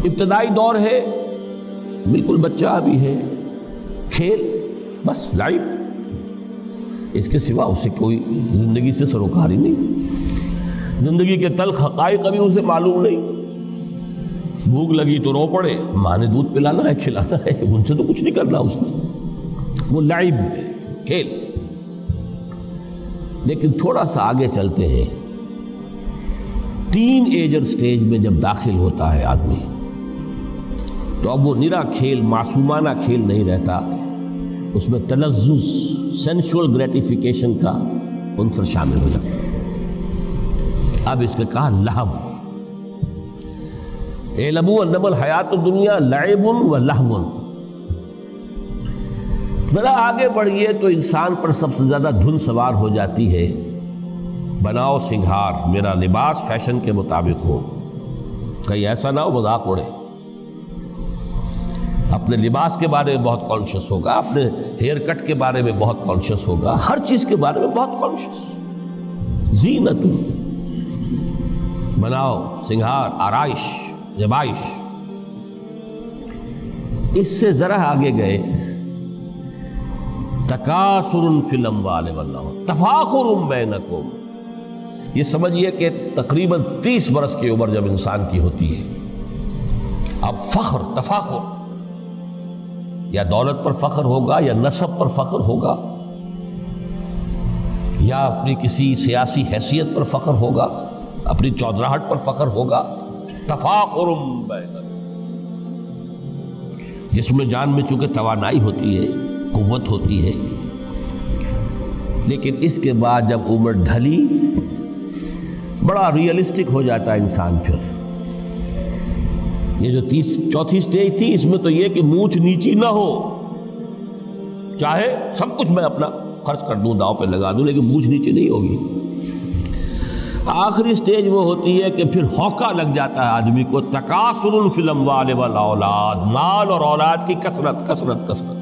ابتدائی دور ہے، بالکل بچہ ابھی ہے، کھیل بس لائف، اس کے سوا اسے کوئی زندگی سے سروکار ہی نہیں، زندگی کے تلخ حقائق ابھی اسے معلوم نہیں۔ بھوک لگی تو رو پڑے، ماں نے دودھ پلانا ہے، کھلانا ہے، ان سے تو کچھ نہیں کرنا اس نے، وہ لعب ہے، کھیل۔ لیکن تھوڑا سا آگے چلتے ہیں، ٹین ایجر سٹیج میں جب داخل ہوتا ہے آدمی تو اب وہ نرا کھیل، معصومانہ کھیل نہیں رہتا، اس میں تلذذ، سینشول گریٹیفیکیشن کا عنصر شامل ہو جاتا ہے۔ اب اس کے کہا لہو، اعلموا انما الحیات الدنیا لعب و لہو۔ ذرا آگے بڑھئے تو انسان پر سب سے زیادہ دھن سوار ہو جاتی ہے، بناؤ سنگھار، میرا لباس فیشن کے مطابق ہو، کہیں ایسا نہ ہو مذاق اڑے۔ اپنے لباس کے بارے میں بہت کانشیس ہوگا، اپنے ہیئر کٹ کے بارے میں بہت کانشیس ہوگا، ہر چیز کے بارے میں بہت کانشیس۔ زینت، بناؤ سنگھار، آرائش، زیبائش۔ اس سے ذرا آگے گئے، تکاثر فی الاموال والانفس، تفاخر بینکم۔ یہ سمجھیے کہ تقریباً 30 برس کی عمر جب انسان کی ہوتی ہے، اب فخر، تفاخر، یا دولت پر فخر ہوگا، یا نسب پر فخر ہوگا، یا اپنی کسی سیاسی حیثیت پر فخر ہوگا، اپنی چودراہٹ پر فخر ہوگا۔ تفاخر بینکم، جس میں جان میں چونکہ توانائی ہوتی ہے، قوت ہوتی ہے، لیکن اس کے بعد جب عمر ڈھلی بڑا ریئلسٹک ہو جاتا ہے انسان۔ پھر یہ جو چوتھی سٹیج تھی، اس میں تو یہ کہ مونچھ نیچی نہ ہو، چاہے سب کچھ میں اپنا خرچ کر دوں، داؤ پہ لگا دوں، لیکن مونچھ نیچی نہیں ہوگی۔ آخری سٹیج وہ ہوتی ہے کہ پھر ہوکا لگ جاتا ہے آدمی کو، تکاثر فی الاموال والاولاد، مال اور اولاد کی کثرت کثرت کثرت۔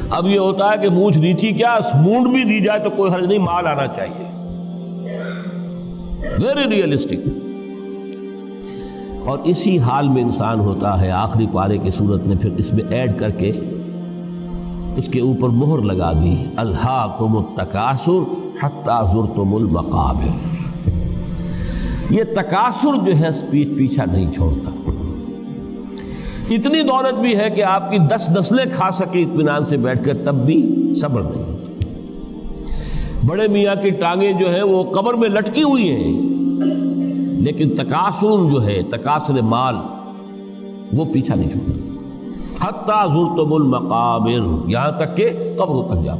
اب یہ ہوتا ہے کہ مونچھ نیچی کیا، مونڈ بھی دی جائے تو کوئی حرج نہیں، مال آنا چاہیے، ویری ریئلسٹک۔ اور اسی حال میں انسان ہوتا ہے، آخری پارے کی صورت نے پھر اس میں ایڈ کر کے اس کے اوپر مہر لگا دی، الہاکم التکاثر حتی زرتم المقابر۔ یہ تکاثر جو ہے پیچھا نہیں چھوڑتا۔ اتنی دولت بھی ہے کہ آپ کی 10 نسلیں کھا سکے اطمینان سے بیٹھ کر، تب بھی صبر نہیں ہوتا۔ بڑے میاں کی ٹانگیں جو ہیں وہ قبر میں لٹکی ہوئی ہیں، لیکن تکاثر جو ہے، تکاثر مال، وہ پیچھا نہیں چھوڑتا۔ حتی زرتم المقابر، یہاں تک کہ قبروں تک جاؤ۔